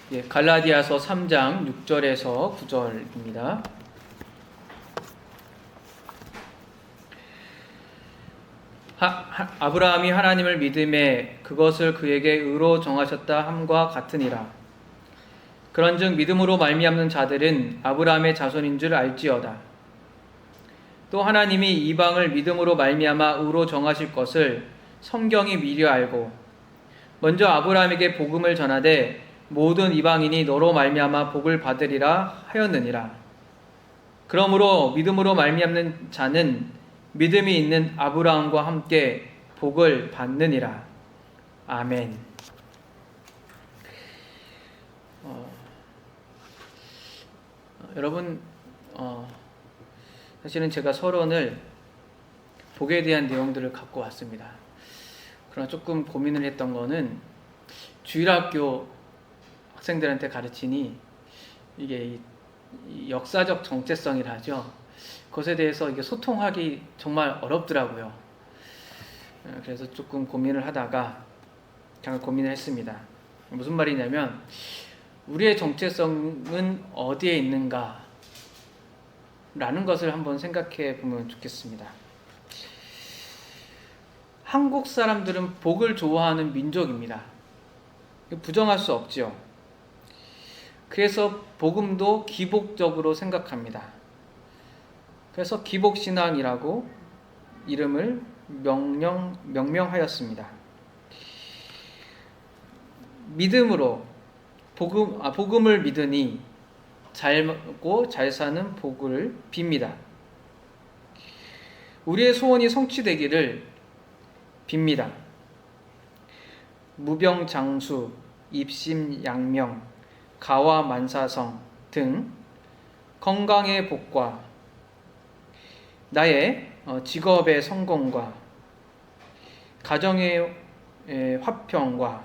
예, 갈라디아서 3장 6절에서 9절입니다. 아브라함이 하나님을 믿음에 그것을 그에게 의로 정하셨다 함과 같으니라. 그런즉 믿음으로 말미암는 자들은 아브라함의 자손인 줄 알지어다. 또 하나님이 이방을 믿음으로 말미암아 의로 정하실 것을 성경이 미리 알고 먼저 아브라함에게 복음을 전하되 모든 이방인이 너로 말미암아 복을 받으리라 하였느니라. 그러므로 믿음으로 말미암는 자는 믿음이 있는 아브라함과 함께 복을 받느니라. 아멘. 여러분, 사실은 제가 서론을 복에 대한 내용들을 갖고 왔습니다. 그러나 조금 고민을 했던 거는 주일학교 학생들한테 가르치니 이게 이 역사적 정체성이라 하죠. 그것에 대해서 이게 소통하기 정말 어렵더라고요. 그래서 조금 고민을 하다가 잠깐 고민을 했습니다. 무슨 말이냐면 우리의 정체성은 어디에 있는가 라는 것을 한번 생각해 보면 좋겠습니다. 한국 사람들은 복을 좋아하는 민족입니다. 부정할 수 없죠. 그래서 복음도 기복적으로 생각합니다. 그래서 기복신앙이라고 이름을 명명하였습니다. 믿음으로 복음을 믿으니 잘 먹고 잘 사는 복을 빕니다. 우리의 소원이 성취되기를 빕니다. 무병장수, 입심양명, 가와만사성 등 건강의 복과 나의 직업의 성공과 가정의 화평과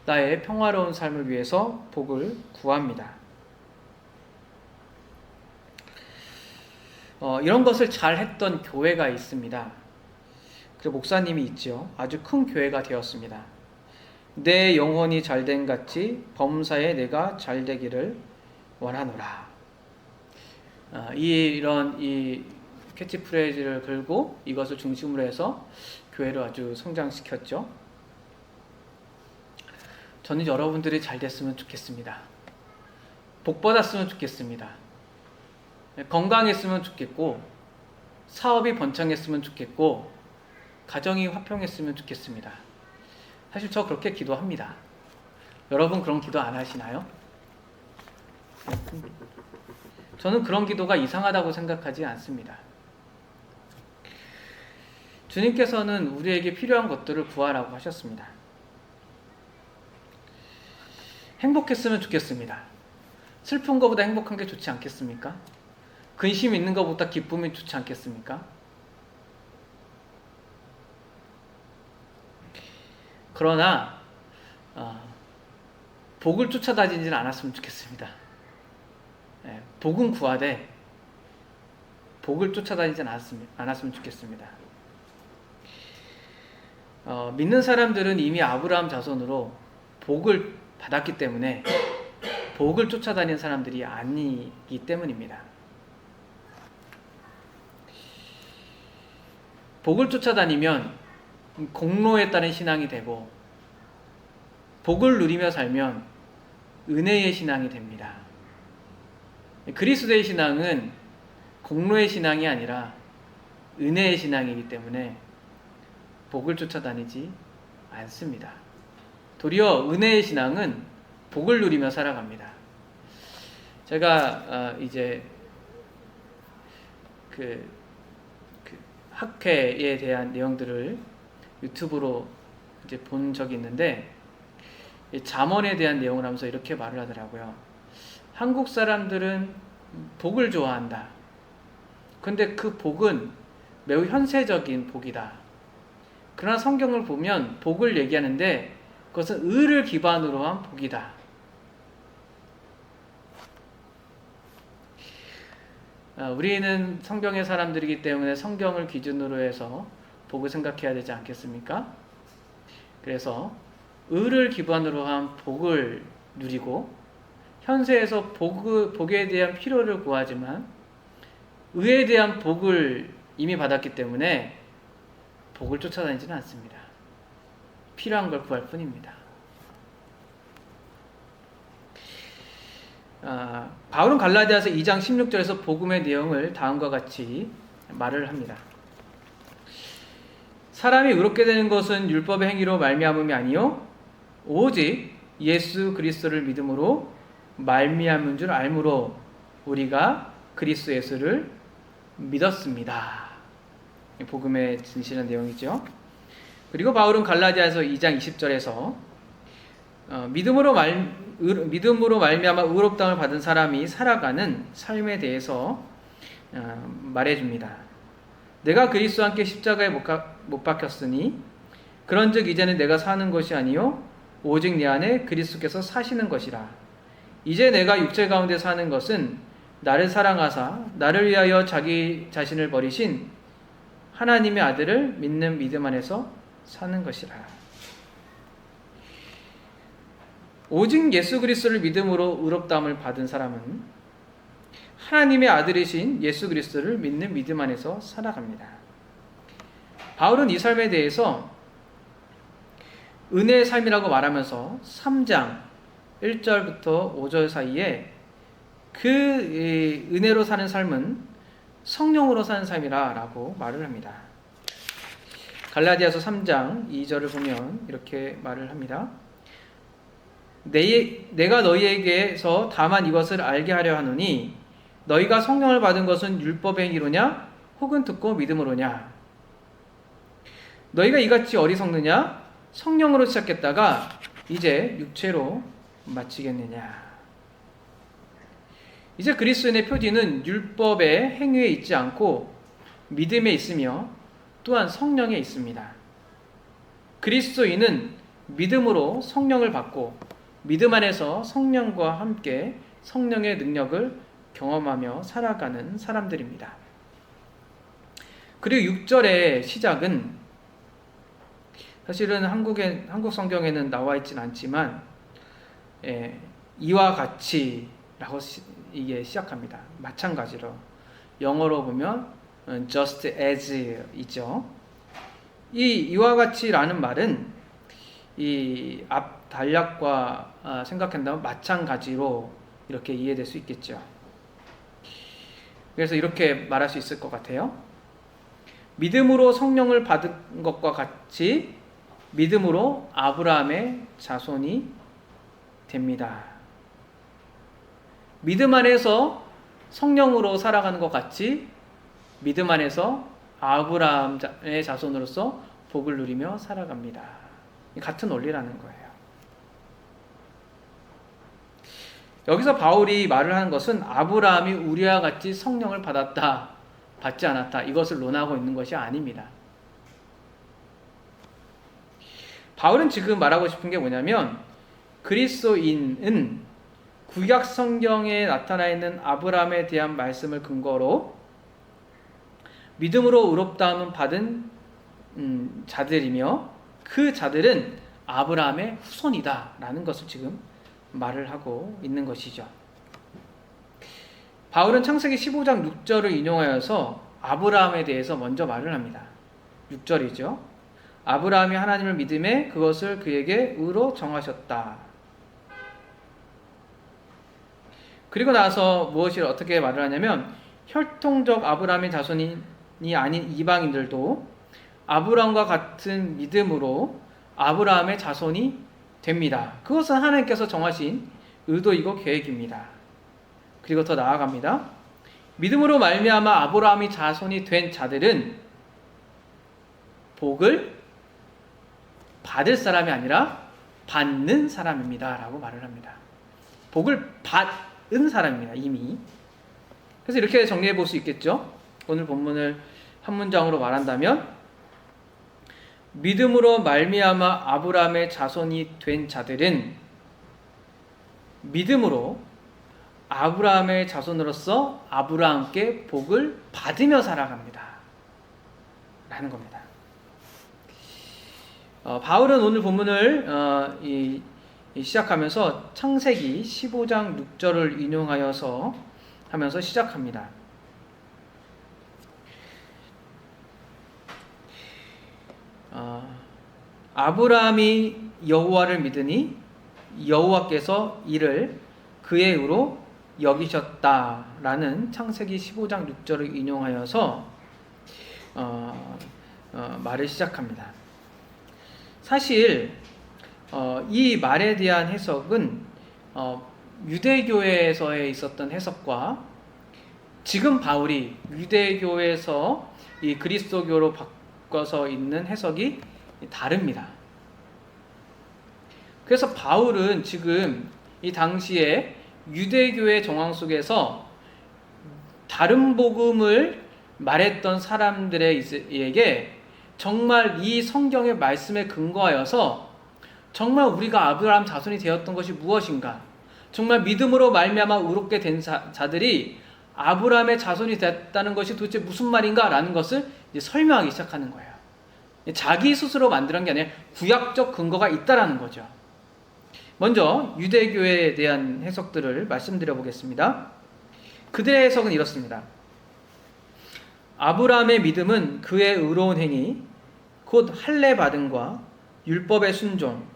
나의 평화로운 삶을 위해서 복을 구합니다. 이런 것을 잘 했던 교회가 있습니다. 그 목사님이 있죠. 아주 큰 교회가 되었습니다. 내 영혼이 잘된 같이 범사에 내가 잘되기를 원하노라. 이런 캐치프레이즈를 걸고 이것을 중심으로 해서 교회를 아주 성장시켰죠. 저는 여러분들이 잘 됐으면 좋겠습니다. 복 받았으면 좋겠습니다. 건강했으면 좋겠고 사업이 번창했으면 좋겠고 가정이 화평했으면 좋겠습니다. 사실 저 그렇게 기도합니다. 여러분 그런 기도 안 하시나요? 저는 그런 기도가 이상하다고 생각하지 않습니다. 주님께서는 우리에게 필요한 것들을 구하라고 하셨습니다. 행복했으면 좋겠습니다. 슬픈 것보다 행복한 게 좋지 않겠습니까? 근심 있는 것보다 기쁨이 좋지 않겠습니까? 그러나 복을 쫓아다니지는 않았으면 좋겠습니다. 복은 구하되 복을 쫓아다니지는 않았으면 좋겠습니다. 믿는 사람들은 이미 아브라함 자손으로 복을 받았기 때문에 복을 쫓아다니는 사람들이 아니기 때문입니다. 복을 쫓아다니면 공로에 따른 신앙이 되고 복을 누리며 살면 은혜의 신앙이 됩니다. 그리스도의 신앙은 공로의 신앙이 아니라 은혜의 신앙이기 때문에 복을 쫓아다니지 않습니다. 도리어 은혜의 신앙은 복을 누리며 살아갑니다. 제가 이제 그 학회에 대한 내용들을 유튜브로 이제 본 적이 있는데 잠언에 대한 내용을 하면서 이렇게 말을 하더라고요. 한국 사람들은 복을 좋아한다. 근데 그 복은 매우 현세적인 복이다. 그러나 성경을 보면 복을 얘기하는데 그것은 의를 기반으로 한 복이다. 우리는 성경의 사람들이기 때문에 성경을 기준으로 해서 복을 생각해야 되지 않겠습니까? 그래서 의를 기반으로 한 복을 누리고 현세에서 복에 대한 필요를 구하지만 의에 대한 복을 이미 받았기 때문에 복을 쫓아다니지는 않습니다. 필요한 걸 구할 뿐입니다. 바울은 갈라디아서 2장 16절에서 복음의 내용을 다음과 같이 말을 합니다. 사람이 의롭게 되는 것은 율법의 행위로 말미암음이 아니요 오직 예수 그리스도를 믿음으로 말미암은 줄 알므로 우리가 그리스도 예수를 믿었습니다. 복음의 진실한 내용이죠. 그리고 바울은 갈라디아서 2장 20절에서 믿음으로 말미암아 의롭다함을 받은 사람이 살아가는 삶에 대해서 말해줍니다. 내가 그리스도와 함께 십자가에 못 박혔으니 그런즉 이제는 내가 사는 것이 아니요 오직 내 안에 그리스도께서 사시는 것이라. 이제 내가 육체 가운데 사는 것은 나를 사랑하사 나를 위하여 자기 자신을 버리신 하나님의 아들을 믿는 믿음 안에서 사는 것이라. 오직 예수 그리스도를 믿음으로 의롭다함을 받은 사람은 하나님의 아들이신 예수 그리스도를 믿는 믿음 안에서 살아갑니다. 바울은 이 삶에 대해서 은혜의 삶이라고 말하면서 3장 1절부터 5절 사이에 그 은혜로 사는 삶은 성령으로 사는 삶이라 라고 말을 합니다. 갈라디아서 3장 2절을 보면 이렇게 말을 합니다. 내가 너희에게서 다만 이것을 알게 하려 하노니 너희가 성령을 받은 것은 율법의 행위로냐 혹은 듣고 믿음으로냐. 너희가 이같이 어리석느냐 성령으로 시작했다가 이제 육체로 마치겠느냐. 이제 그리스도인의 표지는 율법의 행위에 있지 않고 믿음에 있으며 또한 성령에 있습니다. 그리스도인은 믿음으로 성령을 받고 믿음 안에서 성령과 함께 성령의 능력을 경험하며 살아가는 사람들입니다. 그리고 6절의 시작은 사실은 한국 성경에는 나와 있진 않지만 이와 같이라고 이게 시작합니다. 마찬가지로 영어로 보면 just as 이죠. 이와 같이라는 말은 이 앞 단락과 생각한다면 마찬가지로 이렇게 이해될 수 있겠죠. 그래서 이렇게 말할 수 있을 것 같아요. 믿음으로 성령을 받은 것과 같이 믿음으로 아브라함의 자손이 됩니다. 믿음 안에서 성령으로 살아가는 것 같이 믿음 안에서 아브라함의 자손으로서 복을 누리며 살아갑니다. 같은 원리라는 거예요. 여기서 바울이 말을 하는 것은 아브라함이 우리와 같이 성령을 받았다, 받지 않았다 이것을 논하고 있는 것이 아닙니다. 바울은 지금 말하고 싶은 게 뭐냐면 그리스도인은 구약 성경에 나타나 있는 아브라함에 대한 말씀을 근거로 믿음으로 의롭다함을 받은 자들이며 그 자들은 아브라함의 후손이다 라는 것을 지금 말을 하고 있는 것이죠. 바울은 창세기 15장 6절을 인용하여서 아브라함에 대해서 먼저 말을 합니다. 6절이죠. 아브라함이 하나님을 믿음에 그것을 그에게 의로 정하셨다. 그리고 나서 무엇을 어떻게 말을 하냐면 혈통적 아브라함의 자손이 아닌 이방인들도 아브라함과 같은 믿음으로 아브라함의 자손이 됩니다. 그것은 하나님께서 정하신 의도이고 계획입니다. 그리고 더 나아갑니다. 믿음으로 말미암아 아브라함이 자손이 된 자들은 복을 받을 사람이 아니라 받는 사람입니다 라고 말을 합니다. 복을 받은 사람입니다. 이미. 그래서 이렇게 정리해 볼 수 있겠죠. 오늘 본문을 한 문장으로 말한다면 믿음으로 말미암아 아브라함의 자손이 된 자들은 믿음으로 아브라함의 자손으로서 아브라함께 복을 받으며 살아갑니다 라는 겁니다. 바울은 오늘 본문을 시작하면서 창세기 15장 6절을 인용하여서 하면서 시작합니다. 아브라함이 여호와를 믿으니 여호와께서 이를 그의 의로 여기셨다라는 창세기 15장 6절을 인용하여서 말을 시작합니다. 사실 이 말에 대한 해석은 유대교에서에 있었던 해석과 지금 바울이 유대교에서 이 그리스도교로 바꿔서 있는 해석이 다릅니다. 그래서 바울은 지금 이 당시에 유대교의 정황 속에서 다른 복음을 말했던 사람들에게 정말 이 성경의 말씀에 근거하여서 정말 우리가 아브라함 자손이 되었던 것이 무엇인가, 정말 믿음으로 말미암아 의롭게 된 자들이 아브라함의 자손이 됐다는 것이 도대체 무슨 말인가 라는 것을 이제 설명하기 시작하는 거예요. 자기 스스로 만드는 게 아니라 구약적 근거가 있다라는 거죠. 먼저 유대교에 대한 해석들을 말씀드려 보겠습니다. 그들의 해석은 이렇습니다. 아브라함의 믿음은 그의 의로운 행위, 곧 할례 받음과 율법의 순종,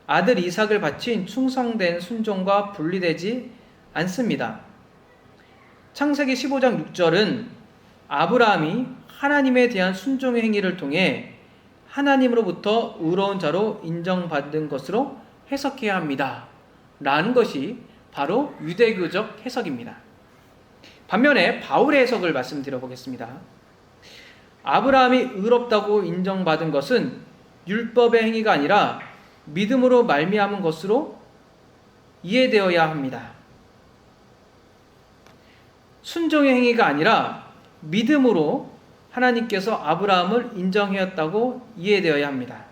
아들 이삭을 바친 충성된 순종과 분리되지 않습니다. 창세기 15장 6절은 아브라함이 하나님에 대한 순종의 행위를 통해 하나님으로부터 의로운 자로 인정받은 것으로 해석해야 합니다. 라는 것이 바로 유대교적 해석입니다. 반면에 바울의 해석을 말씀드려 보겠습니다. 아브라함이 의롭다고 인정받은 것은 율법의 행위가 아니라 믿음으로 말미암은 것으로 이해되어야 합니다. 순종의 행위가 아니라 믿음으로 하나님께서 아브라함을 인정하였다고 이해되어야 합니다.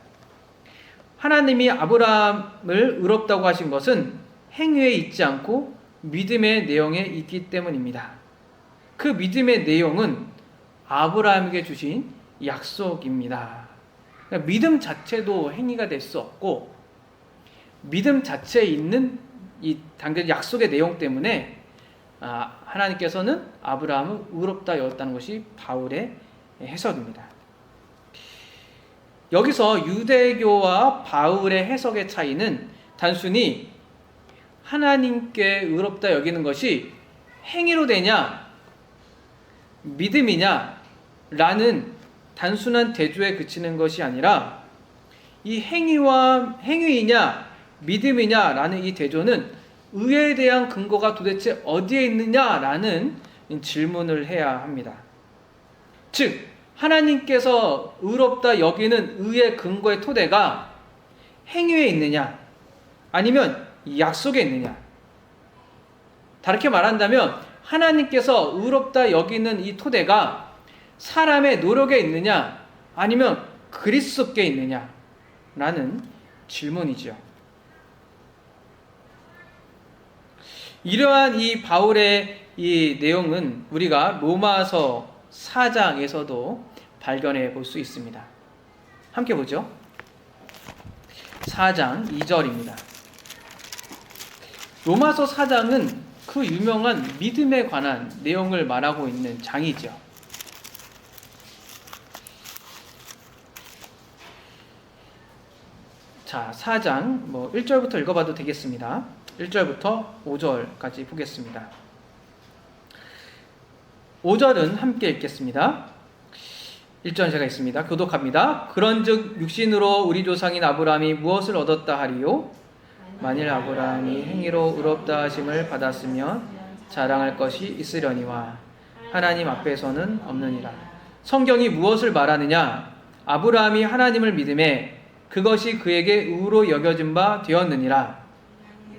하나님이 아브라함을 의롭다고 하신 것은 행위에 있지 않고 믿음의 내용에 있기 때문입니다. 그 믿음의 내용은 아브라함에게 주신 약속입니다. 그러니까 믿음 자체도 행위가 될 수 없고, 믿음 자체에 있는 이 당근 약속의 내용 때문에 하나님께서는 아브라함을 의롭다 여겼다는 것이 바울의 해석입니다. 여기서 유대교와 바울의 해석의 차이는 단순히 하나님께 의롭다 여기는 것이 행위로 되냐 믿음이냐 라는 단순한 대조에 그치는 것이 아니라 이 행위이냐 믿음이냐 라는 이 대조는 의에 대한 근거가 도대체 어디에 있느냐 라는 질문을 해야 합니다. 즉 하나님께서 의롭다 여기는 의의 근거의 토대가 행위에 있느냐 아니면 약속에 있느냐. 다르게 말한다면 하나님께서 의롭다 여기는 이 토대가 사람의 노력에 있느냐 아니면 그리스도께 있느냐 라는 질문이죠. 이러한 이 바울의 이 내용은 우리가 로마서 4장에서도 발견해 볼 수 있습니다. 함께 보죠. 4장 2절입니다. 로마서 4장은 그 유명한 믿음에 관한 내용을 말하고 있는 장이죠. 자, 4장 1절부터 읽어봐도 되겠습니다. 1절부터 5절까지 보겠습니다. 5절은 함께 읽겠습니다. 1절 제가 읽습니다. 교독합니다. 그런즉 육신으로 우리 조상인 아브라함이 무엇을 얻었다 하리요? 만일 아브라함이 행위로 의롭다 하심을 받았으면 자랑할 것이 있으려니와 하나님 앞에서는 없느니라. 성경이 무엇을 말하느냐? 아브라함이 하나님을 믿음에 그것이 그에게 의로 여겨진 바 되었느니라.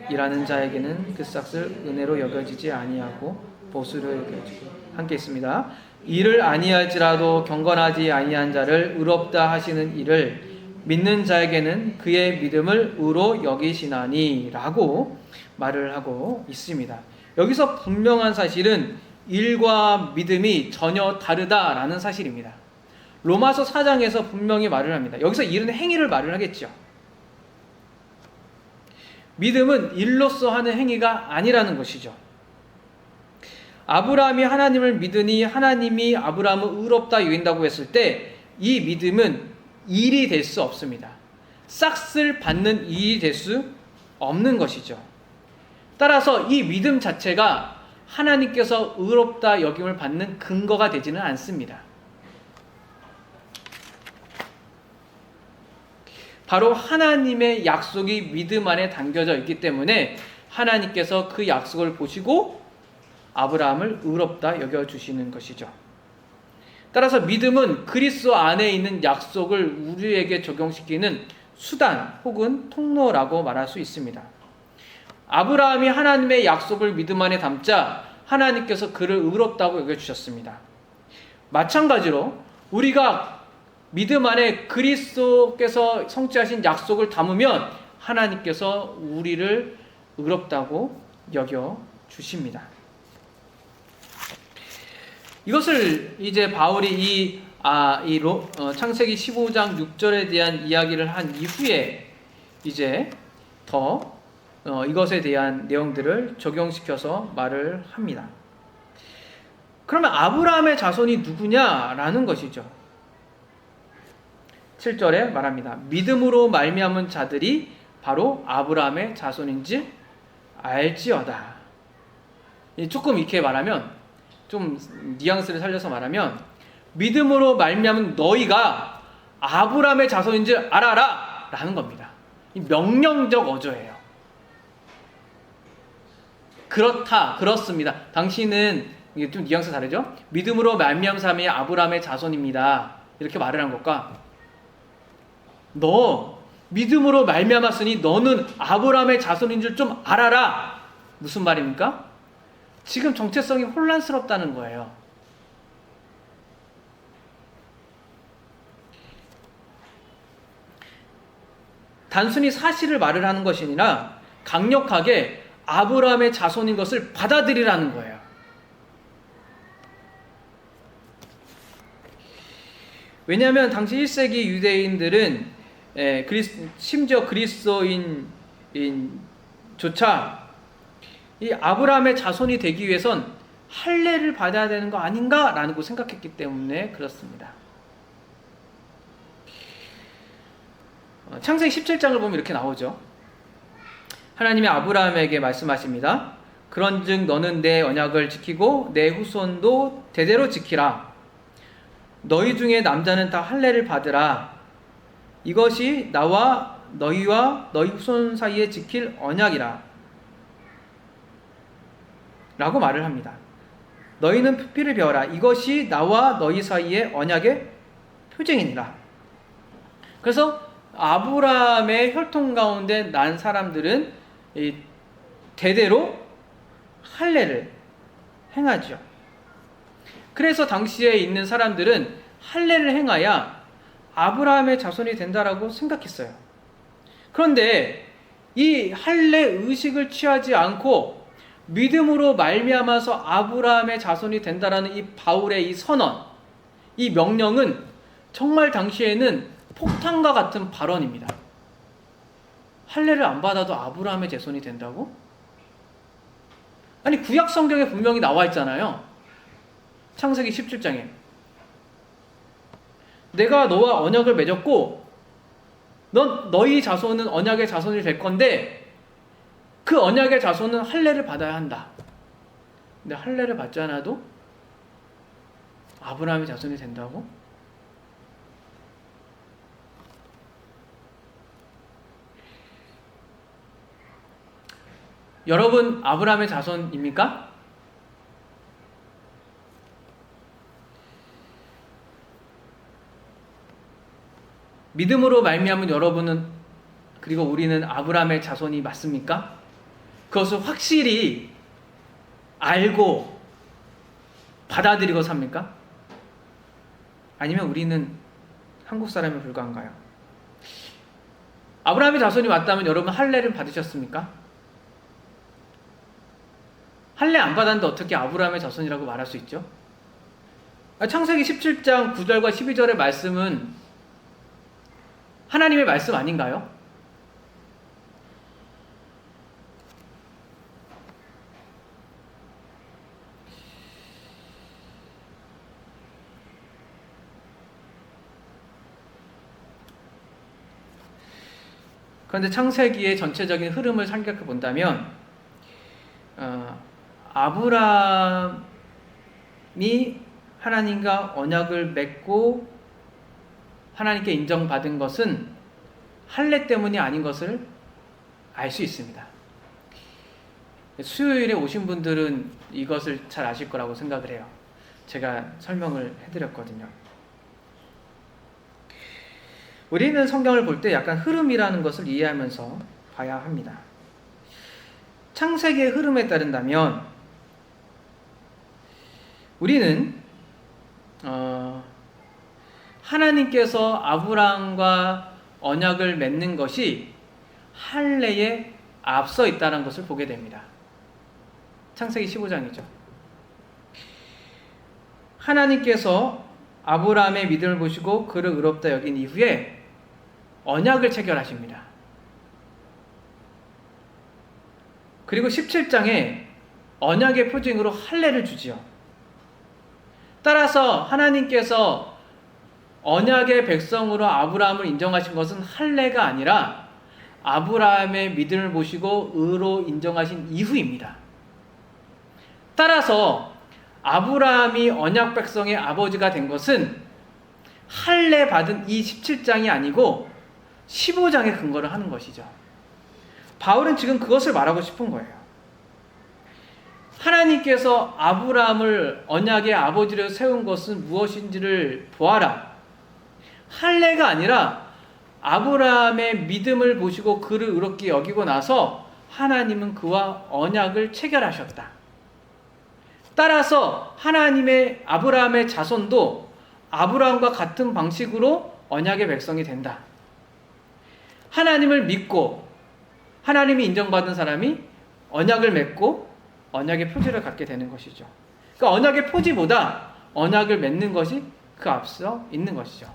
일하는 자에게는 그 싹을 은혜로 여겨지지 아니하고 보수로 여겨지고. 함께 있습니다. 이를 아니할지라도 경건하지 아니한 자를 의롭다 하시는 이를 믿는 자에게는 그의 믿음을 의로 여기시나니 라고 말을 하고 있습니다. 여기서 분명한 사실은 일과 믿음이 전혀 다르다라는 사실입니다. 로마서 4장에서 분명히 말을 합니다. 여기서 일은 행위를 말을 하겠죠. 믿음은 일로써 하는 행위가 아니라는 것이죠. 아브라함이 하나님을 믿으니 하나님이 아브라함을 의롭다 여긴다고 했을 때 이 믿음은 일이 될 수 없습니다. 싹쓸 받는 일이 될 수 없는 것이죠. 따라서 이 믿음 자체가 하나님께서 의롭다 여김을 받는 근거가 되지는 않습니다. 바로 하나님의 약속이 믿음 안에 담겨져 있기 때문에 하나님께서 그 약속을 보시고 아브라함을 의롭다 여겨주시는 것이죠. 따라서 믿음은 그리스도 안에 있는 약속을 우리에게 적용시키는 수단 혹은 통로라고 말할 수 있습니다. 아브라함이 하나님의 약속을 믿음 안에 담자 하나님께서 그를 의롭다고 여겨주셨습니다. 마찬가지로 우리가 믿음 안에 그리스도께서 성취하신 약속을 담으면 하나님께서 우리를 의롭다고 여겨주십니다. 이것을 이제 바울이 창세기 15장 6절에 대한 이야기를 한 이후에 이제 더 이것에 대한 내용들을 적용시켜서 말을 합니다. 그러면 아브라함의 자손이 누구냐라는 것이죠. 7절에 말합니다. 믿음으로 말미암은 자들이 바로 아브라함의 자손인지 알지어다. 조금 이렇게 말하면 좀 뉘앙스를 살려서 말하면 믿음으로 말미암은 너희가 아브라함의 자손인 줄 알아라 라는 겁니다. 명령적 어조예요. 그렇다, 그렇습니다. 당신은, 이게 좀 뉘앙스 다르죠? 믿음으로 말미암은 사람이 아브라함의 자손입니다. 이렇게 말을 한 것과 너 믿음으로 말미암았으니 너는 아브라함의 자손인 줄 좀 알아라. 무슨 말입니까? 지금 정체성이 혼란스럽다는 거예요. 단순히 사실을 말을 하는 것이 아니라 강력하게 아브라함의 자손인 것을 받아들이라는 거예요. 왜냐하면 당시 1세기 유대인들은 심지어 그리스도인조차 이 아브라함의 자손이 되기 위해선 할례를 받아야 되는 거 아닌가라고 생각했기 때문에 그렇습니다. 창세기 17장을 보면 이렇게 나오죠. 하나님이 아브라함에게 말씀하십니다. 그런즉 너는 내 언약을 지키고 내 후손도 대대로 지키라. 너희 중에 남자는 다 할례를 받으라. 이것이 나와 너희와 너희 후손 사이에 지킬 언약이라. 라고 말을 합니다. 너희는 피를 베어라. 이것이 나와 너희 사이의 언약의 표징이니라. 그래서 아브라함의 혈통 가운데 난 사람들은 대대로 할례를 행하죠. 그래서 당시에 있는 사람들은 할례를 행해야 아브라함의 자손이 된다라고 생각했어요. 그런데 이 할례 의식을 취하지 않고 믿음으로 말미암아서 아브라함의 자손이 된다라는 이 바울의 이 선언, 이 명령은 정말 당시에는 폭탄과 같은 발언입니다. 할례를 안 받아도 아브라함의 자손이 된다고? 아니 구약 성경에 분명히 나와 있잖아요. 창세기 17장에 내가 너와 언약을 맺었고 너희 자손은 언약의 자손이 될 건데 그 언약의 자손은 할례를 받아야 한다. 근데 할례를 받지 않아도 아브라함의 자손이 된다고? 여러분 아브라함의 자손입니까? 믿음으로 말미암은 여러분은 그리고 우리는 아브라함의 자손이 맞습니까? 그것을 확실히 알고 받아들이고 삽니까? 아니면 우리는 한국 사람에 불과한가요? 아브라함의 자손이 맞다면 여러분 할례를 받으셨습니까? 할례 안 받았는데 어떻게 아브라함의 자손이라고 말할 수 있죠? 창세기 17장 9절과 12절의 말씀은 하나님의 말씀 아닌가요? 그런데 창세기의 전체적인 흐름을 생각해 본다면 아브라함이 하나님과 언약을 맺고 하나님께 인정받은 것은 할례 때문이 아닌 것을 알 수 있습니다. 수요일에 오신 분들은 이것을 잘 아실 거라고 생각을 해요. 제가 설명을 해드렸거든요. 우리는 성경을 볼 때 약간 흐름이라는 것을 이해하면서 봐야 합니다. 창세기의 흐름에 따른다면 우리는 하나님께서 아브라함과 언약을 맺는 것이 할례에 앞서 있다는 것을 보게 됩니다. 창세기 15장이죠. 하나님께서 아브라함의 믿음을 보시고 그를 의롭다 여긴 이후에 언약을 체결하십니다. 그리고 17장에 언약의 표징으로 할례를 주지요. 따라서 하나님께서 언약의 백성으로 아브라함을 인정하신 것은 할례가 아니라 아브라함의 믿음을 보시고 의로 인정하신 이후입니다. 따라서 아브라함이 언약 백성의 아버지가 된 것은 할례 받은 이 17장이 아니고 15장에 근거를 하는 것이죠. 바울은 지금 그것을 말하고 싶은 거예요. 하나님께서 아브라함을 언약의 아버지로 세운 것은 무엇인지를 보아라. 할례가 아니라 아브라함의 믿음을 보시고 그를 의롭게 여기고 나서 하나님은 그와 언약을 체결하셨다. 따라서 하나님의 아브라함의 자손도 아브라함과 같은 방식으로 언약의 백성이 된다. 하나님을 믿고 하나님이 인정받은 사람이 언약을 맺고 언약의 표지를 갖게 되는 것이죠. 그러니까 언약의 표지보다 언약을 맺는 것이 그 앞서 있는 것이죠.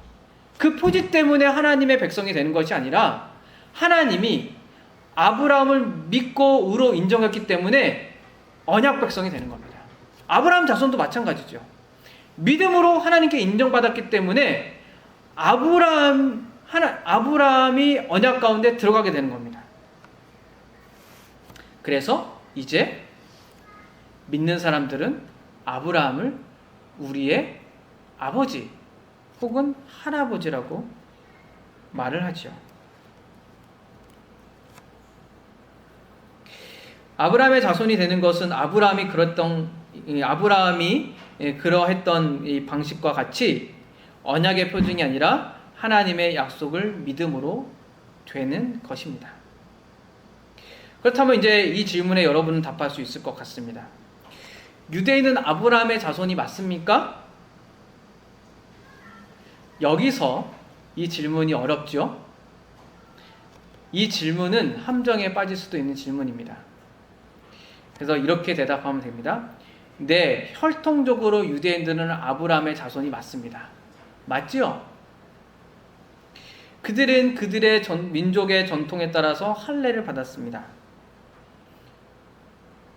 그 표지 때문에 하나님의 백성이 되는 것이 아니라 하나님이 아브라함을 믿고 의로 인정했기 때문에 언약 백성이 되는 겁니다. 아브라함 자손도 마찬가지죠. 믿음으로 하나님께 인정받았기 때문에 아브라함이 언약 가운데 들어가게 되는 겁니다. 그래서 이제 믿는 사람들은 아브라함을 우리의 아버지 혹은 할아버지라고 말을 하죠. 아브라함의 자손이 되는 것은 아브라함이 그러했던 이 방식과 같이 언약의 표징이 아니라 하나님의 약속을 믿음으로 되는 것입니다. 그렇다면 이제 이 질문에 여러분은 답할 수 있을 것 같습니다. 유대인은 아브라함의 자손이 맞습니까? 여기서 이 질문이 어렵죠? 이 질문은 함정에 빠질 수도 있는 질문입니다. 그래서 이렇게 대답하면 됩니다. 네, 혈통적으로 유대인들은 아브라함의 자손이 맞습니다. 맞지요? 그들은 그들의 민족의 전통에 따라서 할례를 받았습니다.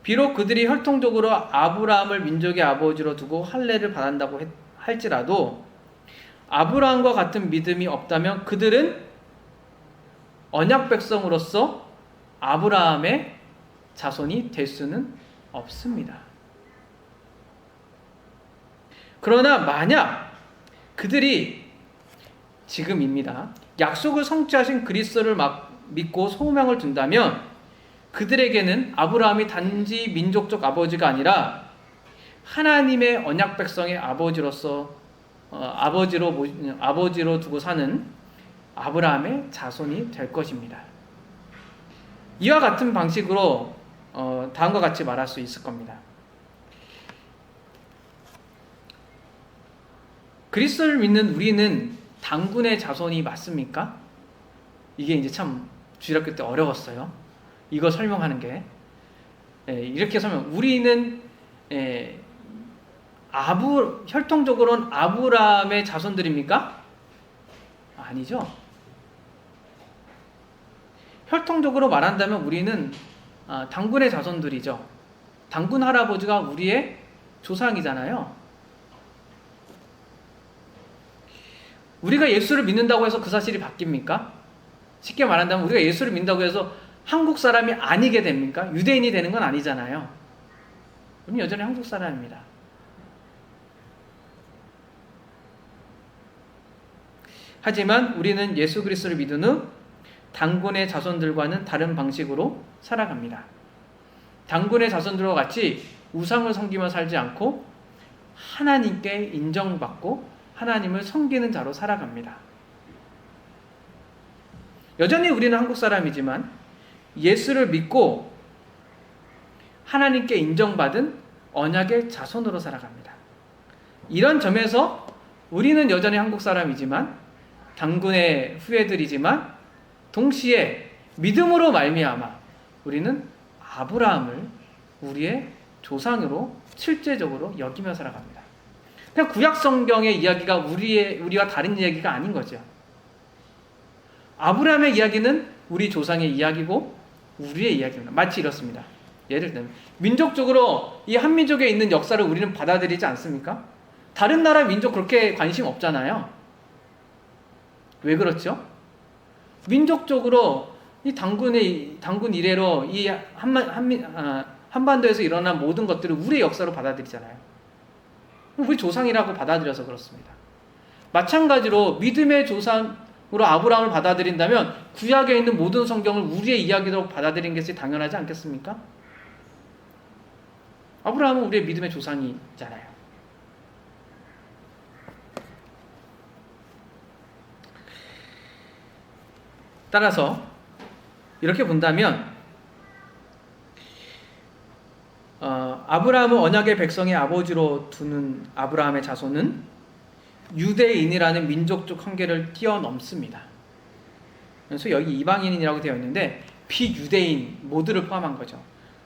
비록 그들이 혈통적으로 아브라함을 민족의 아버지로 두고 할례를 받았다고 할지라도 아브라함과 같은 믿음이 없다면 그들은 언약 백성으로서 아브라함의 자손이 될 수는 없습니다. 그러나 만약 그들이 지금입니다. 약속을 성취하신 그리스도를 믿고 소망을 둔다면 그들에게는 아브라함이 단지 민족적 아버지가 아니라 하나님의 언약 백성의 아버지로 두고 사는 아브라함의 자손이 될 것입니다. 이와 같은 방식으로 다음과 같이 말할 수 있을 겁니다. 그리스도를 믿는 우리는 당군의 자손이 맞습니까? 이게 이제 참 주일학교 때 어려웠어요. 이거 설명하는 게. 이렇게 설명. 우리는 혈통적으로는 아브라함의 자손들입니까? 아니죠. 혈통적으로 말한다면 우리는 당군의 자손들이죠. 당군 할아버지가 우리의 조상이잖아요. 우리가 예수를 믿는다고 해서 그 사실이 바뀝니까? 쉽게 말한다면 우리가 예수를 믿는다고 해서 한국 사람이 아니게 됩니까? 유대인이 되는 건 아니잖아요. 우리는 여전히 한국 사람입니다. 하지만 우리는 예수 그리스도를 믿은 후 단군의 자손들과는 다른 방식으로 살아갑니다. 단군의 자손들과 같이 우상을 섬기며 살지 않고 하나님께 인정받고 하나님을 섬기는 자로 살아갑니다. 여전히 우리는 한국 사람이지만 예수를 믿고 하나님께 인정받은 언약의 자손으로 살아갑니다. 이런 점에서 우리는 여전히 한국 사람이지만 단군의 후예들이지만 동시에 믿음으로 말미암아 우리는 아브라함을 우리의 조상으로 실제적으로 여기며 살아갑니다. 그냥 구약 성경의 이야기가 우리와 다른 이야기가 아닌 거죠. 아브라함의 이야기는 우리 조상의 이야기고 우리의 이야기입니다. 마치 이렇습니다. 예를 들면 민족적으로 이 한민족에 있는 역사를 우리는 받아들이지 않습니까? 다른 나라 민족 그렇게 관심 없잖아요. 왜 그렇죠? 민족적으로 이 단군 이래로 이 한반도에서 일어난 모든 것들을 우리의 역사로 받아들이잖아요. 우리 조상이라고 받아들여서 그렇습니다. 마찬가지로 믿음의 조상으로 아브라함을 받아들인다면 구약에 있는 모든 성경을 우리의 이야기로 받아들이는 것이 당연하지 않겠습니까? 아브라함은 우리의 믿음의 조상이잖아요. 따라서 이렇게 본다면 아브라함은 언약의 백성의 아버지로 두는 아브라함의 자손은 유대인이라는 민족적 한계를 뛰어넘습니다. 그래서 여기 이방인이라고 되어 있는데 비유대인 모두를 포함한 거죠.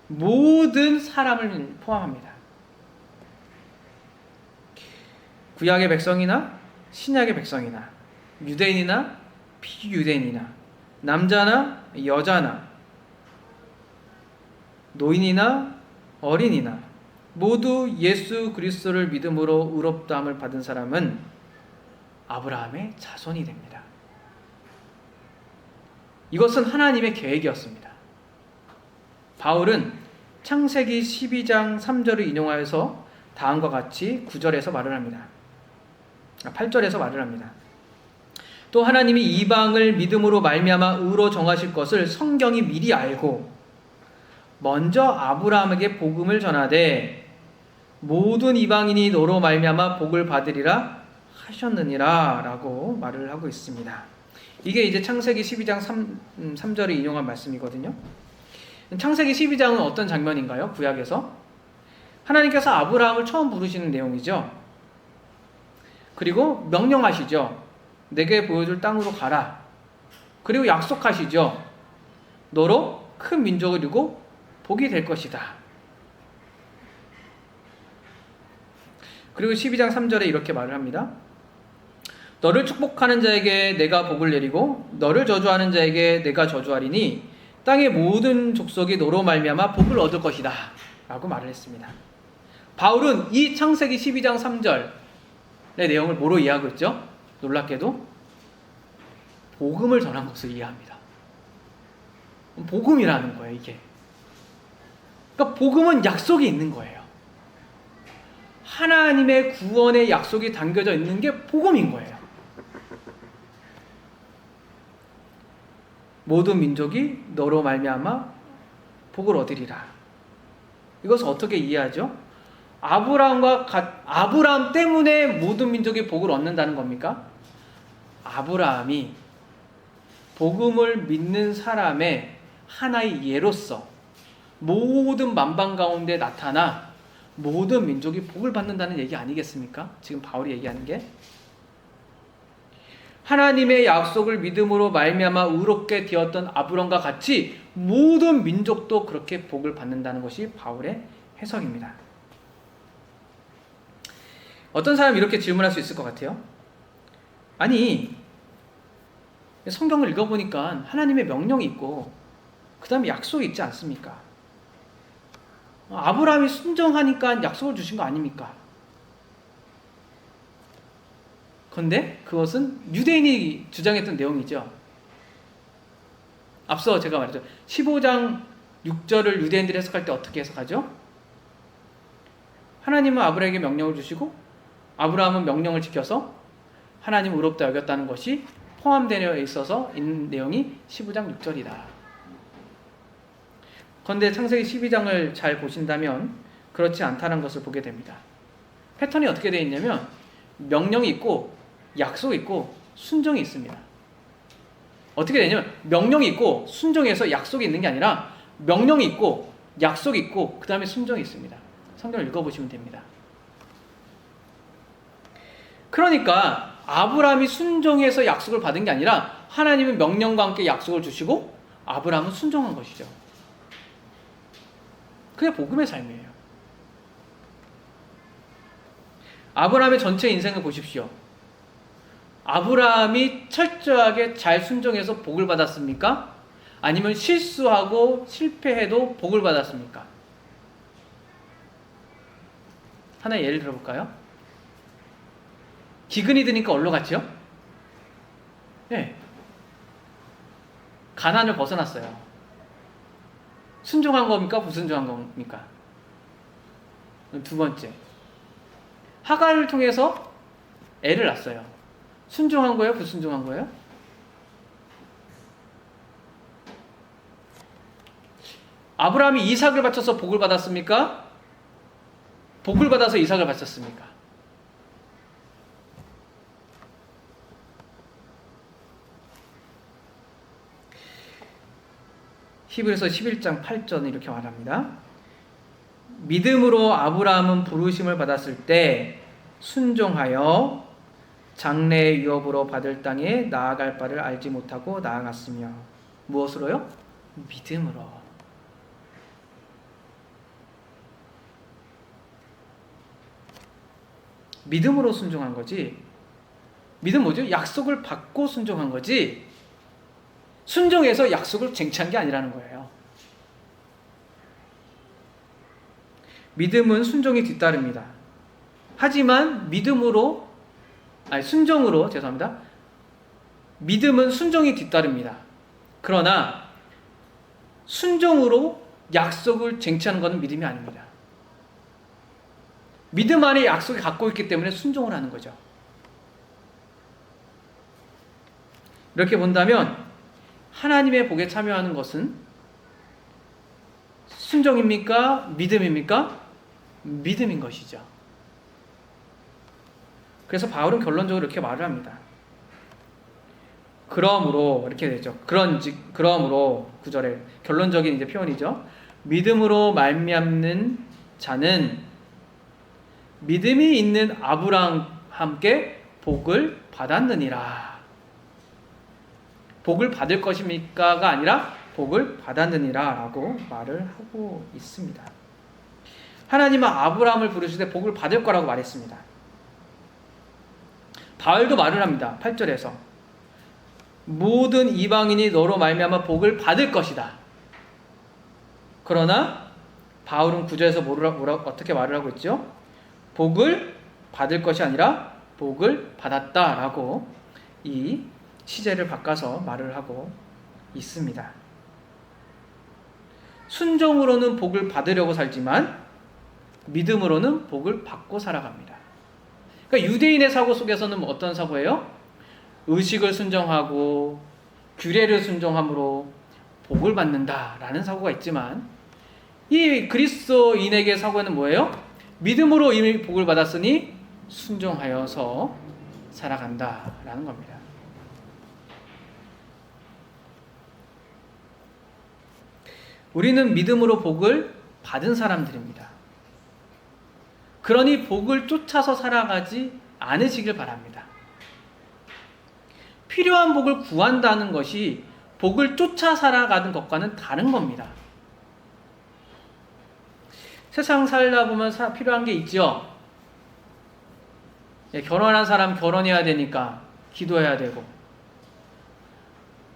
모든 사람을 포함합니다. 구약의 백성이나 신약의 백성이나 유대인이나 비유대인이나 남자나 여자나 노인이나 어린이나 모두 예수 그리스도를 믿음으로 의롭다함을 받은 사람은 아브라함의 자손이 됩니다. 이것은 하나님의 계획이었습니다. 바울은 창세기 12장 3절을 인용하여서 다음과 같이 9절에서 말을 합니다. 8절에서 말을 합니다. 또 하나님이 이방을 믿음으로 말미암아 의로 정하실 것을 성경이 미리 알고 먼저 아브라함에게 복음을 전하되 모든 이방인이 너로 말미암아 복을 받으리라 하셨느니라 라고 말을 하고 있습니다. 이게 이제 창세기 12장 3절을 인용한 말씀이거든요. 창세기 12장은 어떤 장면인가요? 구약에서 하나님께서 아브라함을 처음 부르시는 내용이죠. 그리고 명령하시죠. 내게 보여줄 땅으로 가라. 그리고 약속하시죠. 너로 큰 민족을 이루고 복이 될 것이다. 그리고 12장 3절에 이렇게 말을 합니다. 너를 축복하는 자에게 내가 복을 내리고 너를 저주하는 자에게 내가 저주하리니 땅의 모든 족속이 너로 말미암아 복을 얻을 것이다 라고 말을 했습니다. 바울은 이 창세기 12장 3절의 내용을 뭐로 이해하고 있죠? 놀랍게도 복음을 전한 것을 이해합니다. 복음이라는 거예요, 이게. 그러니까 복음은 약속이 있는 거예요. 하나님의 구원의 약속이 담겨져 있는 게 복음인 거예요. 모든 민족이 너로 말미암아 복을 얻으리라. 이것을 어떻게 이해하죠? 아브라함 때문에 모든 민족이 복을 얻는다는 겁니까? 아브라함이 복음을 믿는 사람의 하나의 예로서 모든 만방 가운데 나타나 모든 민족이 복을 받는다는 얘기 아니겠습니까? 지금 바울이 얘기하는 게 하나님의 약속을 믿음으로 말미암아 의롭게 되었던 아브람과 같이 모든 민족도 그렇게 복을 받는다는 것이 바울의 해석입니다. 어떤 사람이 이렇게 질문할 수 있을 것 같아요. 아니, 성경을 읽어보니까 하나님의 명령이 있고 그 다음에 약속이 있지 않습니까? 아브라함이 순종하니까 약속을 주신 거 아닙니까? 그런데 그것은 유대인이 주장했던 내용이죠. 앞서 제가 말했죠. 15장 6절을 유대인들이 해석할 때 어떻게 해석하죠? 하나님은 아브라함에게 명령을 주시고 아브라함은 명령을 지켜서 하나님을 의롭다 여겼다는 것이 포함되어 있어서 있는 내용이 15장 6절이다. 그런데 창세기 12장을 잘 보신다면 그렇지 않다는 것을 보게 됩니다. 패턴이 어떻게 되어 있냐면 명령이 있고 약속이 있고 순종이 있습니다. 어떻게 되냐면 명령이 있고 순종해서 약속이 있는 게 아니라 명령이 있고 약속이 있고 그 다음에 순종이 있습니다. 성경을 읽어보시면 됩니다. 그러니까 아브라함이 순종해서 약속을 받은 게 아니라 하나님은 명령과 함께 약속을 주시고 아브라함은 순종한 것이죠. 그게 복음의 삶이에요. 아브라함의 전체 인생을 보십시오. 아브라함이 철저하게 잘 순종해서 복을 받았습니까? 아니면 실수하고 실패해도 복을 받았습니까? 하나의 예를 들어볼까요? 기근이 드니까 어디로 갔죠? 네. 가나안을 벗어났어요. 순종한 겁니까? 불순종한 겁니까? 두 번째. 하갈을 통해서 애를 낳았어요. 순종한 거예요? 불순종한 거예요? 아브라함이 이삭을 바쳐서 복을 받았습니까? 복을 받아서 이삭을 바쳤습니까? 히브리서 11장 8절 이렇게 말합니다. 믿음으로 아브라함은 부르심을 받았을 때 순종하여 장래의 유업으로 받을 땅에 나아갈 바를 알지 못하고 나아갔으며 무엇으로요? 믿음으로. 믿음으로 순종한 거지. 믿음 뭐죠? 약속을 받고 순종한 거지. 순종해서 약속을 쟁취한 게 아니라는 거예요. 믿음은 순종이 뒤따릅니다. 하지만 순종으로 죄송합니다. 믿음은 순종이 뒤따릅니다. 그러나 순종으로 약속을 쟁취하는 것은 믿음이 아닙니다. 믿음 안에 약속을 갖고 있기 때문에 순종을 하는 거죠. 이렇게 본다면 하나님의 복에 참여하는 것은 순종입니까? 믿음입니까? 믿음인 것이죠. 그래서 바울은 결론적으로 이렇게 말을 합니다. 그러므로 이렇게 되죠. 그러므로 9절에 결론적인 이제 표현이죠. 믿음으로 말미암는 자는 믿음이 있는 아브라함과 함께 복을 받았느니라. 복을 받을 것입니까가 아니라 복을 받았느니라 라고 말을 하고 있습니다. 하나님은 아브라함을 부르실 때 복을 받을 거라고 말했습니다. 바울도 말을 합니다. 8절에서 모든 이방인이 너로 말미암아 복을 받을 것이다. 그러나 바울은 9절에서 어떻게 말을 하고 있죠? 복을 받을 것이 아니라 복을 받았다라고 이 시제를 바꿔서 말을 하고 있습니다. 순종으로는 복을 받으려고 살지만 믿음으로는 복을 받고 살아갑니다. 그러니까 유대인의 사고 속에서는 어떤 사고예요? 의식을 순종하고 규례를 순종함으로 복을 받는다라는 사고가 있지만 이 그리스도인에게 사고는 뭐예요? 믿음으로 이미 복을 받았으니 순종하여서 살아간다라는 겁니다. 우리는 믿음으로 복을 받은 사람들입니다. 그러니 복을 쫓아서 살아가지 않으시길 바랍니다. 필요한 복을 구한다는 것이 복을 쫓아 살아가는 것과는 다른 겁니다. 세상 살다 보면 필요한 게 있죠. 결혼한 사람 결혼해야 되니까 기도해야 되고,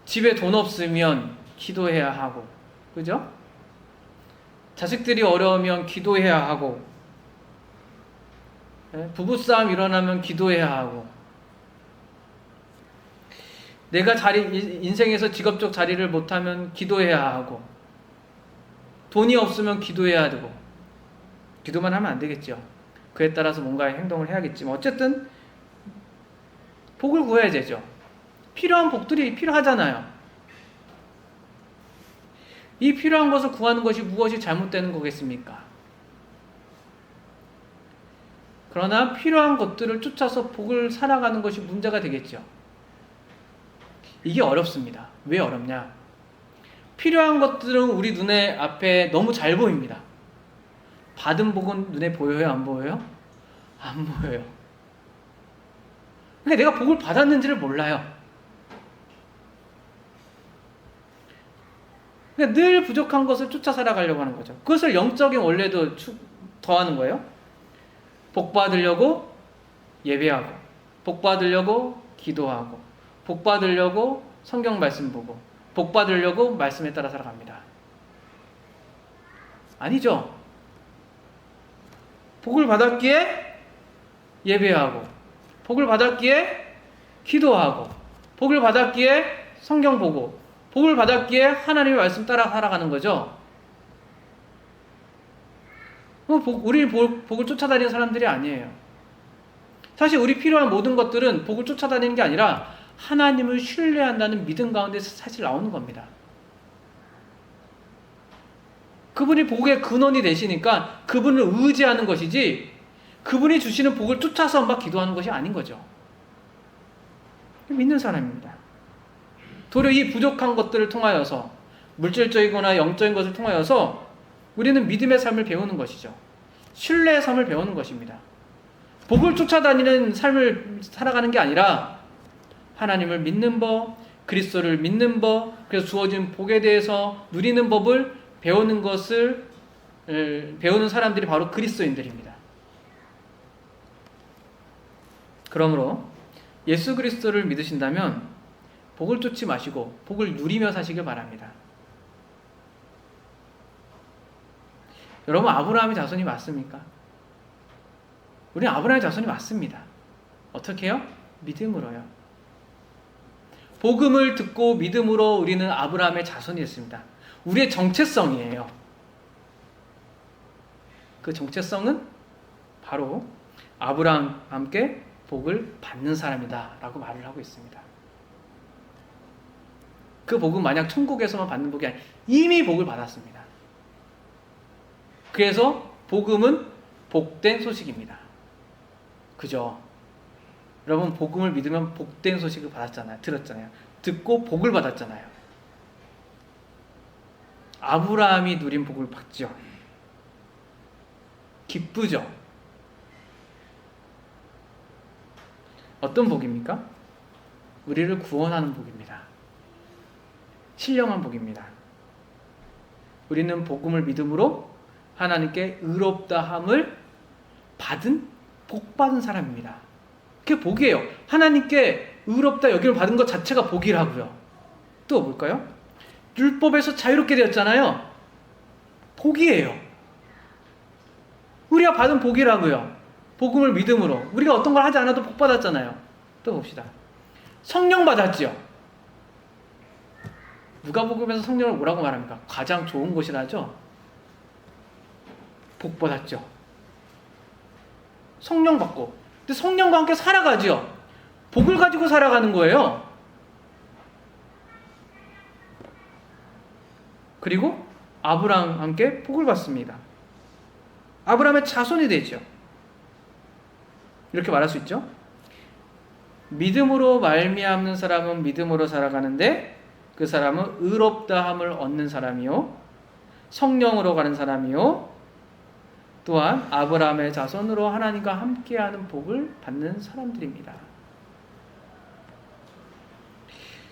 집에 돈 없으면 기도해야 하고, 그죠? 자식들이 어려우면 기도해야 하고, 부부싸움 일어나면 기도해야 하고, 내가 인생에서 직업적 자리를 못하면 기도해야 하고, 돈이 없으면 기도해야 되고, 기도만 하면 안 되겠죠. 그에 따라서 뭔가 행동을 해야겠지만, 어쨌든 복을 구해야 되죠. 필요한 복들이 필요하잖아요. 이 필요한 것을 구하는 것이 무엇이 잘못되는 거겠습니까? 그러나 필요한 것들을 쫓아서 복을 살아가는 것이 문제가 되겠죠. 이게 어렵습니다. 왜 어렵냐? 필요한 것들은 우리 눈에 앞에 너무 잘 보입니다. 받은 복은 눈에 보여요? 안 보여요? 안 보여요. 그러니까 내가 복을 받았는지를 몰라요. 그러니까 늘 부족한 것을 쫓아 살아가려고 하는 거죠. 그것을 영적인 원래도 더하는 거예요. 복 받으려고 예배하고, 복 받으려고 기도하고, 복 받으려고 성경 말씀 보고, 복 받으려고 말씀에 따라 살아갑니다. 아니죠. 복을 받았기에 예배하고, 복을 받았기에 기도하고, 복을 받았기에 성경 보고, 복을 받았기에 하나님의 말씀 따라 살아가는 거죠. 우리 복을 쫓아다니는 사람들이 아니에요. 사실 우리 필요한 모든 것들은 복을 쫓아다니는 게 아니라 하나님을 신뢰한다는 믿음 가운데서 사실 나오는 겁니다. 그분이 복의 근원이 되시니까 그분을 의지하는 것이지, 그분이 주시는 복을 쫓아서 막 기도하는 것이 아닌 거죠. 믿는 사람입니다. 도리어 이 부족한 것들을 통하여서, 물질적이거나 영적인 것을 통하여서 우리는 믿음의 삶을 배우는 것이죠. 신뢰의 삶을 배우는 것입니다. 복을 쫓아다니는 삶을 살아가는 게 아니라 하나님을 믿는 법, 그리스도를 믿는 법, 그래서 주어진 복에 대해서 누리는 법을 배우는 것을 배우는 사람들이 바로 그리스도인들입니다. 그러므로 예수 그리스도를 믿으신다면 복을 쫓지 마시고 복을 누리며 사시길 바랍니다. 여러분, 아브라함의 자손이 맞습니까? 우리는 아브라함의 자손이 맞습니다. 어떻게 해요? 믿음으로요. 복음을 듣고 믿음으로 우리는 아브라함의 자손이 됐습니다. 우리의 정체성이에요. 그 정체성은 바로 아브라함과 함께 복을 받는 사람이다 라고 말을 하고 있습니다. 그 복은 만약 천국에서만 받는 복이 아니라 이미 복을 받았습니다. 그래서 복음은 복된 소식입니다. 그죠? 여러분, 복음을 믿으면 복된 소식을 받았잖아요. 들었잖아요. 듣고 복을 받았잖아요. 아브라함이 누린 복을 받죠. 기쁘죠? 어떤 복입니까? 우리를 구원하는 복입니다. 신령한 복입니다. 우리는 복음을 믿음으로 하나님께 의롭다함을 받은, 복받은 사람입니다. 그게 복이에요. 하나님께 의롭다 여김을 받은 것 자체가 복이라고요. 또 뭘까요? 율법에서 자유롭게 되었잖아요. 복이에요. 우리가 받은 복이라고요. 복음을 믿음으로 우리가 어떤 걸 하지 않아도 복 받았잖아요. 또 봅시다. 성령 받았죠. 누가복음에서 성령을 뭐라고 말합니까? 가장 좋은 곳이라죠. 복 받았죠. 성령 받고, 근데 성령과 함께 살아가죠. 복을 가지고 살아가는 거예요. 그리고 아브라함과 함께 복을 받습니다. 아브라함의 자손이 되죠. 이렇게 말할 수 있죠. 믿음으로 말미암는 사람은 믿음으로 살아가는데 그 사람은 의롭다함을 얻는 사람이요, 성령으로 가는 사람이요, 또한 아브라함의 자손으로 하나님과 함께하는 복을 받는 사람들입니다.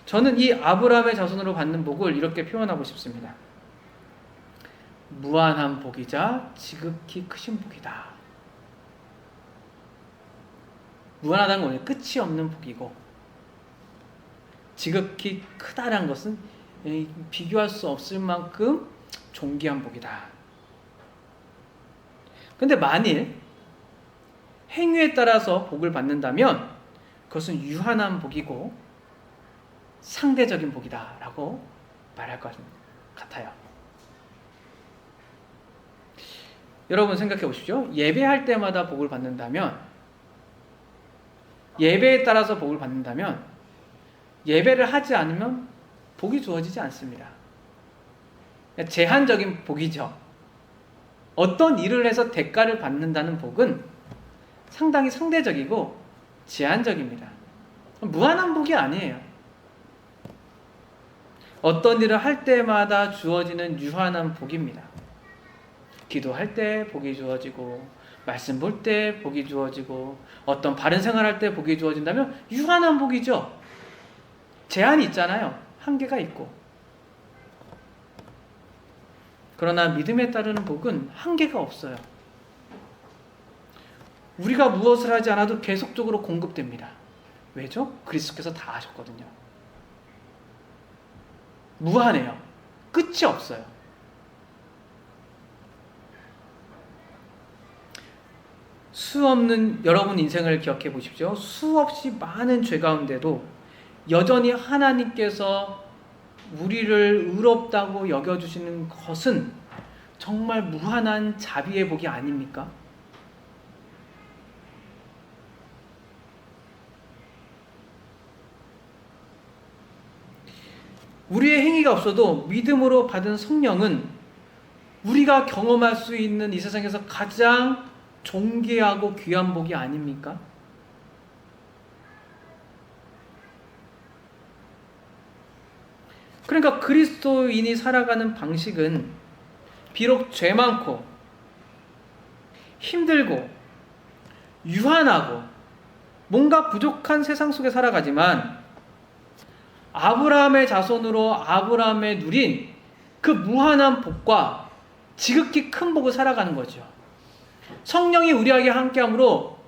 저는 이 아브라함의 자손으로 받는 복을 이렇게 표현하고 싶습니다. 무한한 복이자 지극히 크신 복이다. 무한하다는 건 끝이 없는 복이고, 지극히 크다란 것은 비교할 수 없을 만큼 존귀한 복이다. 근데 만일 행위에 따라서 복을 받는다면 그것은 유한한 복이고 상대적인 복이다라고 말할 것 같아요. 여러분 생각해 보십시오. 예배할 때마다 복을 받는다면, 예배에 따라서 복을 받는다면, 예배를 하지 않으면 복이 주어지지 않습니다. 제한적인 복이죠. 어떤 일을 해서 대가를 받는다는 복은 상당히 상대적이고 제한적입니다. 무한한 복이 아니에요. 어떤 일을 할 때마다 주어지는 유한한 복입니다. 기도할 때 복이 주어지고, 말씀 볼 때 복이 주어지고, 어떤 바른 생활할 때 복이 주어진다면 유한한 복이죠. 제한이 있잖아요. 한계가 있고. 그러나 믿음에 따르는 복은 한계가 없어요. 우리가 무엇을 하지 않아도 계속적으로 공급됩니다. 왜죠? 그리스도께서 다 하셨거든요. 무한해요. 끝이 없어요. 수없는 여러분 인생을 기억해 보십시오. 수없이 많은 죄 가운데도 여전히 하나님께서 우리를 의롭다고 여겨주시는 것은 정말 무한한 자비의 복이 아닙니까? 우리의 행위가 없어도 믿음으로 받은 성령은 우리가 경험할 수 있는 이 세상에서 가장 존귀하고 귀한 복이 아닙니까? 그러니까 그리스도인이 살아가는 방식은 비록 죄 많고 힘들고 유한하고 뭔가 부족한 세상 속에 살아가지만 아브라함의 자손으로 아브라함의 누린 그 무한한 복과 지극히 큰 복을 살아가는 거죠. 성령이 우리에게 함께함으로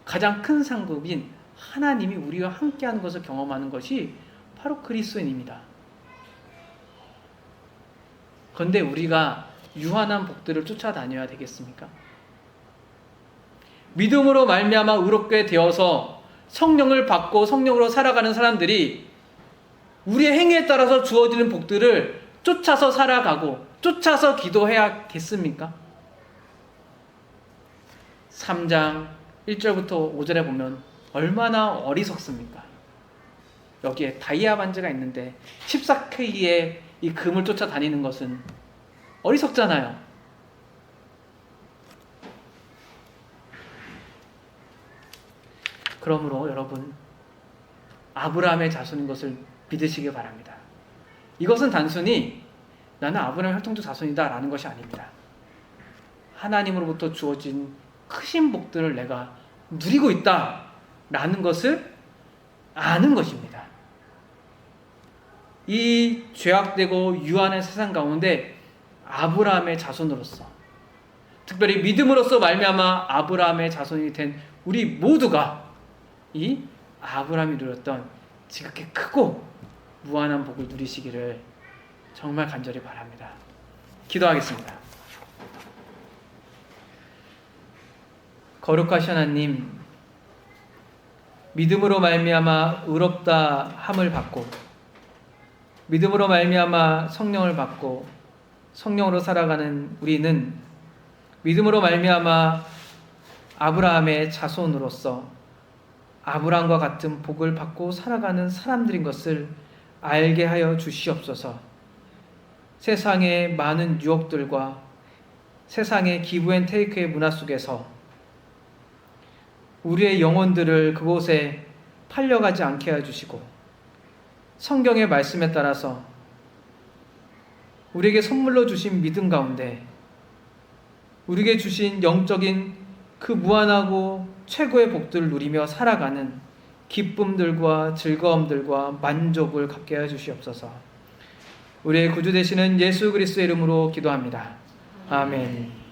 가장 큰 상급인 하나님이 우리와 함께하는 것을 경험하는 것이 바로 그리스도인입니다. 그런데 우리가 유한한 복들을 쫓아다녀야 되겠습니까? 믿음으로 말미암아 의롭게 되어서 성령을 받고 성령으로 살아가는 사람들이 우리의 행위에 따라서 주어지는 복들을 쫓아서 살아가고 쫓아서 기도해야겠습니까? 3장 1절부터 5절에 보면 얼마나 어리석습니까? 여기에 다이아 반지가 있는데 14K의 이 금을 쫓아다니는 것은 어리석잖아요. 그러므로 여러분, 아브라함의 자손인 것을 믿으시기 바랍니다. 이것은 단순히 나는 아브라함의 혈통적 자손이다 라는 것이 아닙니다. 하나님으로부터 주어진 크신 복들을 내가 누리고 있다 라는 것을 아는 것입니다. 이 죄악되고 유한한 세상 가운데 아브라함의 자손으로서, 특별히 믿음으로써 말미암아 아브라함의 자손이 된 우리 모두가 이 아브라함이 누렸던 지극히 크고 무한한 복을 누리시기를 정말 간절히 바랍니다. 기도하겠습니다. 거룩하신 하나님, 믿음으로 말미암아 의롭다 함을 받고 믿음으로 말미암아 성령을 받고 성령으로 살아가는 우리는 믿음으로 말미암아 아브라함의 자손으로서 아브라함과 같은 복을 받고 살아가는 사람들인 것을 알게 하여 주시옵소서. 세상의 많은 유혹들과 세상의 기브앤테이크의 문화 속에서 우리의 영혼들을 그곳에 팔려가지 않게 해주시고 성경의 말씀에 따라서 우리에게 선물로 주신 믿음 가운데 우리에게 주신 영적인 그 무한하고 최고의 복들을 누리며 살아가는 기쁨들과 즐거움들과 만족을 갖게 해주시옵소서. 우리의 구주 되시는 예수 그리스도의 이름으로 기도합니다. 아멘.